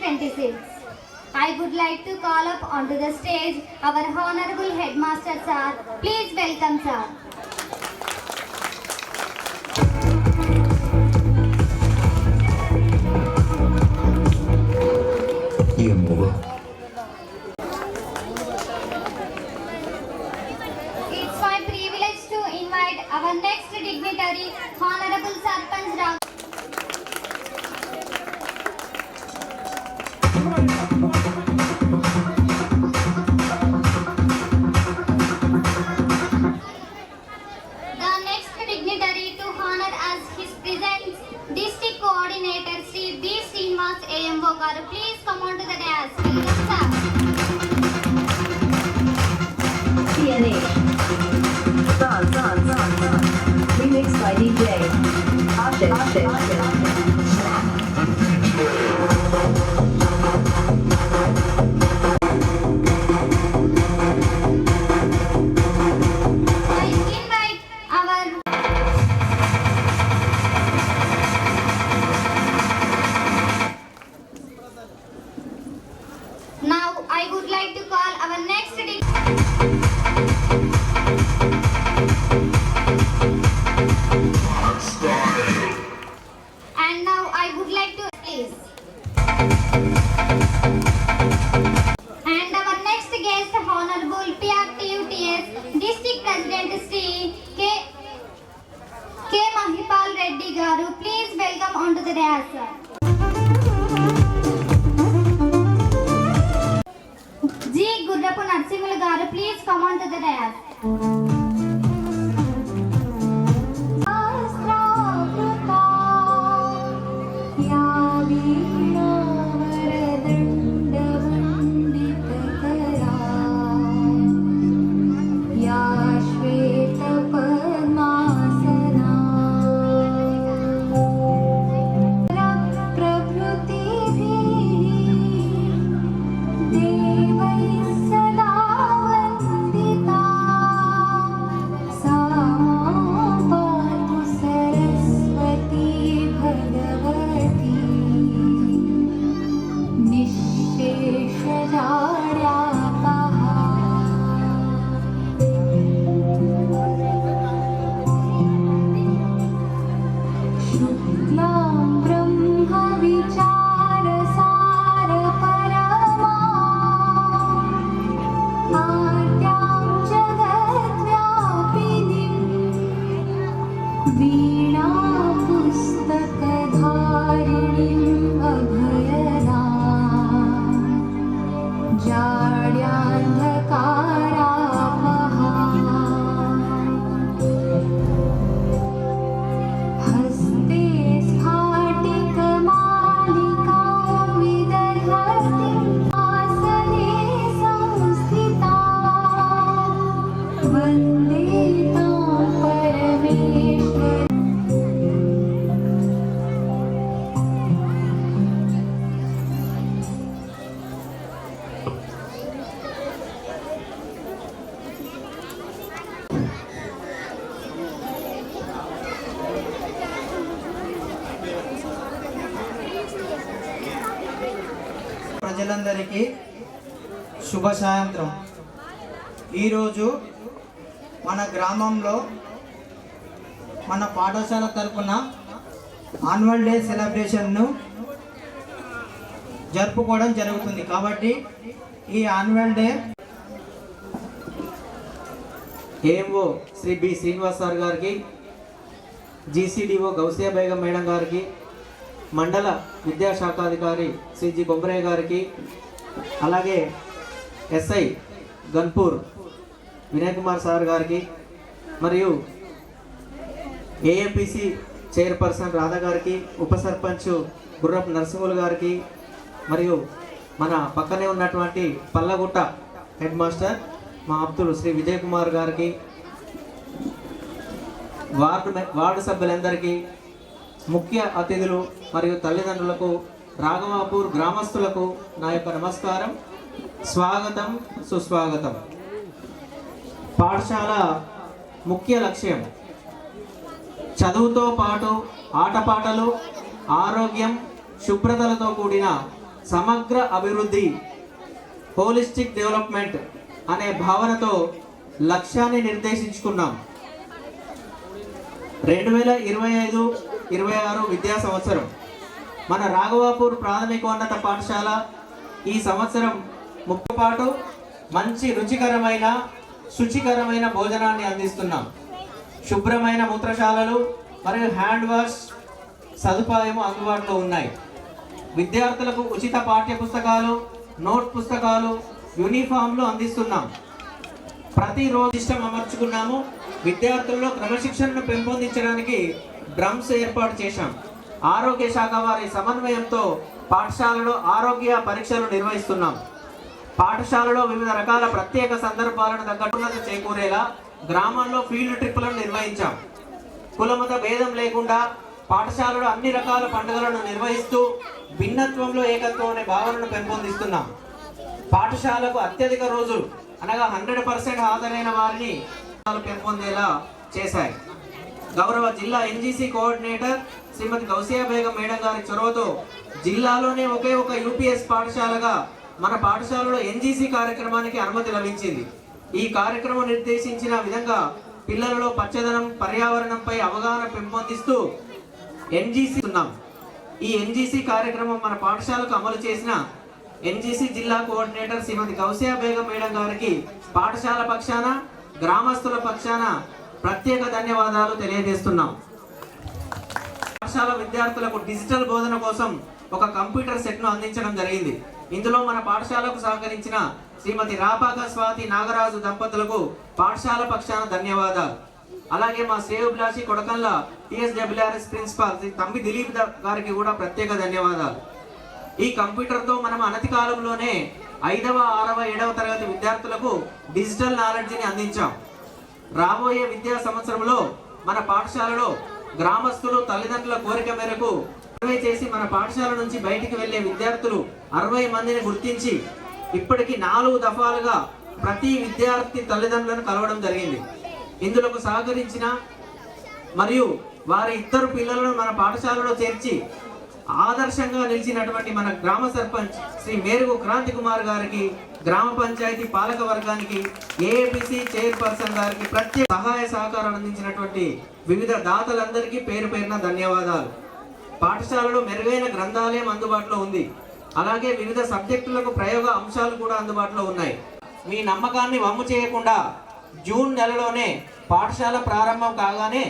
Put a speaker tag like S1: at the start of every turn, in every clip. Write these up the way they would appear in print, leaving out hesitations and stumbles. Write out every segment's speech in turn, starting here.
S1: 2026. I would like to call up onto the stage our Honorable Headmaster Sir. Please welcome Sir. It's my privilege to invite our next dignitary, Honorable Sarpanch Rao. The next dignitary to honor as his presence, District Coordinator Sri B. Srinivas AMO Garu. Please come on to the dais. Welcome sir.
S2: TNA. Remix by DJ.
S1: I invite our Now I would like to call our next and now I would like to please. And our next guest, Honorable PRTUTS District President Sri K. Mahipal Reddy Garu. Please welcome onto the dais, sir. G. Gurrapu Narsimulu Garu. Please come onto the dais.
S2: वीणा पुस्तकधारिणीम् अभयदा जाड्यान्धकारापहा हस्ते स्फाटिकमालिकां विदधति आसने संस्थिता वन्दे तां परमेश्वरी.
S3: ప్రజలందరికీ శుభ సాయంత్రం. ఈరోజు మన గ్రామంలో మన పాఠశాల తరపున యాన్యువల్ డే సెలబ్రేషన్ను జరుపుకోవడం జరుగుతుంది. కాబట్టి ఈ annual day AMO Shri B Srinivas sir గారికి, జీసీడీఓ గౌసియా బేగం మేడం గారికి, మండల విద్యాశాఖాధికారి శ్రీ జి కొమరయ్య గారికి, అలాగే ఎస్ఐ గన్పూర్ వినయ్ కుమార్ సార్ గారికి, మరియు ఏఎంపీసీ చైర్పర్సన్ రాధా గారికి, ఉప సర్పంచ్ గుర్రపు నరసింహులు గారికి, మరియు మన పక్కనే ఉన్నటువంటి పల్లగుట్ట హెడ్ మాస్టర్ మా ఆప్తులు శ్రీ విజయ్ కుమార్ గారికి, వార్డు సభ్యులందరికీ, ముఖ్య అతిథులు మరియు తల్లిదండ్రులకు, రాఘవాపూర్ గ్రామస్తులకు నా యొక్క నమస్కారం, స్వాగతం, సుస్వాగతం. పాఠశాల ముఖ్య లక్ష్యం చదువుతో పాటు ఆటపాటలు, ఆరోగ్యం, శుభ్రతలతో కూడిన సమగ్ర అభివృద్ధి హోలిస్టిక్ డెవలప్మెంట్ అనే భావనతో లక్ష్యాన్ని నిర్దేశించుకున్నాం. 2025-26 విద్యా సంవత్సరం మన రాఘవాపూర్ ప్రాథమికోన్నత పాఠశాల ఈ సంవత్సరం ముక్కుపాటు మంచి రుచికరమైన శుచికరమైన భోజనాన్ని అందిస్తున్నాం. శుభ్రమైన మూత్రశాలలు మరియు హ్యాండ్ వాష్ సదుపాయం అందుబాటులో ఉన్నాయి. విద్యార్థులకు ఉచిత పాఠ్య పుస్తకాలు, నోట్ పుస్తకాలు, యూనిఫామ్లు అందిస్తున్నాం. ప్రతిరోజు ఇష్టం అమర్చుకున్నాము. విద్యార్థుల్లో క్రమశిక్షణను పెంపొందించడానికి డ్రమ్స్ ఏర్పాటు చేశాం. ఆరోగ్య శాఖ వారి సమన్వయంతో పాఠశాలలో ఆరోగ్య పరీక్షలు నిర్వహిస్తున్నాం. పాఠశాలలో వివిధ రకాల ప్రత్యేక సందర్భాలను తగ్గట్టున్నది చేకూరేలా గ్రామాల్లో ఫీల్డ్ ట్రిప్పులను నిర్వహించాం. కులమత భేదం లేకుండా పాఠశాలలో అన్ని రకాల పండుగలను నిర్వహిస్తూ భిన్నత్వంలో ఏకత్వం అనే భావనను పెంపొందిస్తున్నాం. పాఠశాలకు అత్యధిక రోజులు అనగా 100% హాజరైన వారిని పెంపొందేలా చేశాయి. గౌరవ జిల్లా ఎన్జీసీ కోఆర్డినేటర్ శ్రీమతి గౌసియా బేగం మేడం గారి చొరవతో జిల్లాలోనే ఒకే ఒక యూపీఎస్ పాఠశాలగా మన పాఠశాలలో ఎన్జీసీ కార్యక్రమానికి అనుమతి లభించింది. ఈ కార్యక్రమం నిర్దేశించిన విధంగా పిల్లలలో పచ్చదనం, పర్యావరణంపై అవగాహన పెంపొందిస్తూ ఎన్జీసీ ఉన్నాం. ఈ ఎన్జీసీ కార్యక్రమం మన పాఠశాలకు అమలు చేసిన ఎన్జీసీ జిల్లా కోఆర్డినేటర్ శ్రీమతి గౌసియా బేగం మేడం గారికి పాఠశాల పక్షాన, గ్రామస్తుల పక్షాన ప్రత్యేక ధన్యవాదాలు తెలియజేస్తున్నాం. పాఠశాల విద్యార్థులకు డిజిటల్ బోధన కోసం ఒక కంప్యూటర్ సెట్ను అందించడం జరిగింది. ఇందులో మన పాఠశాలకు సహకరించిన శ్రీమతి రాపాక స్వాతి నాగరాజు దంపతులకు పాఠశాల పక్షాన ధన్యవాదాలు. అలాగే మా శ్రేయోభిలాషి కొడకన్ల టీఎస్డబ్ల్యూఆర్ఎస్ ప్రిన్సిపాల్ శ్రీ తంబి దిలీప్ గారికి కూడా ప్రత్యేక ధన్యవాదాలు. ఈ కంప్యూటర్తో మనం అనతి కాలంలోనే 5వ, 6వ, 7వ తరగతి విద్యార్థులకు డిజిటల్ నాలెడ్జిని అందించాం. రాబోయే విద్యా సంవత్సరంలో మన పాఠశాలలో గ్రామస్తులు తల్లిదండ్రుల కోరిక మేరకు సర్వే చేసి మన పాఠశాల నుంచి బయటికి వెళ్లే విద్యార్థులు 60 మందిని గుర్తించి ఇప్పటికి 4 దఫాలుగా ప్రతి విద్యార్థి తల్లిదండ్రులను కలవడం జరిగింది. ఇందులో సహకరించిన మరియు వారి 2 పిల్లలను మన పాఠశాలలో చేర్చి ఆదర్శంగా నిలిచినటువంటి మన గ్రామ సర్పంచ్ శ్రీ మేరుగు క్రాంతి కుమార్ గారికి, గ్రామ పంచాయతీ పాలక వర్గానికి, ఏఏపీసీ చైర్పర్సన్ గారికి ప్రత్యేక సహాయ సహకారం అందించినటువంటి వివిధ దాతలందరికీ పేరు పేరున ధన్యవాదాలు. పాఠశాలలో మెరుగైన గ్రంథాలయం అందుబాటులో ఉంది. అలాగే వివిధ సబ్జెక్టులకు ప్రయోగ అంశాలు కూడా అందుబాటులో ఉన్నాయి. మీ నమ్మకాన్ని వమ్ము చేయకుండా జూన్ నెలలోనే పాఠశాల ప్రారంభం కాగానే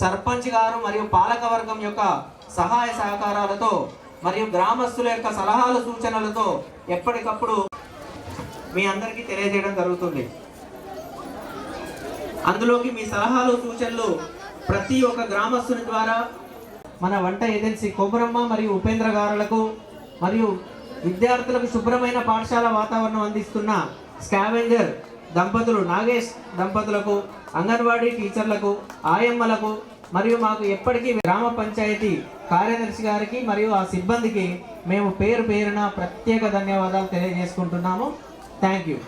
S3: సర్పంచ్ గారు మరియు పాలక వర్గం యొక్క సహాయ సహకారాలతో మరియు గ్రామస్తుల యొక్క సలహాలు సూచనలతో ఎప్పటికప్పుడు మీ అందరికీ తెలియజేయడం జరుగుతుంది. అందులోకి మీ సలహాలు సూచనలు ప్రతి ఒక్క గ్రామస్తుని ద్వారా మన వంట ఏజెన్సీ కొమరమ్మ మరియు ఉపేంద్ర గారులకు మరియు విద్యార్థులకు శుభ్రమైన పాఠశాల వాతావరణం అందిస్తున్న స్కావెంజర్ దంపతులు నాగేష్ దంపతులకు, అంగన్వాడీ టీచర్లకు, ఆయమ్మలకు మరియు మాకు ఎప్పటికీ గ్రామ పంచాయతీ కార్యదర్శి గారికి మరియు ఆ సిబ్బందికి మేము పేరు పేరున ప్రత్యేక ధన్యవాదాలు తెలియజేసుకుంటున్నాము. Thank you.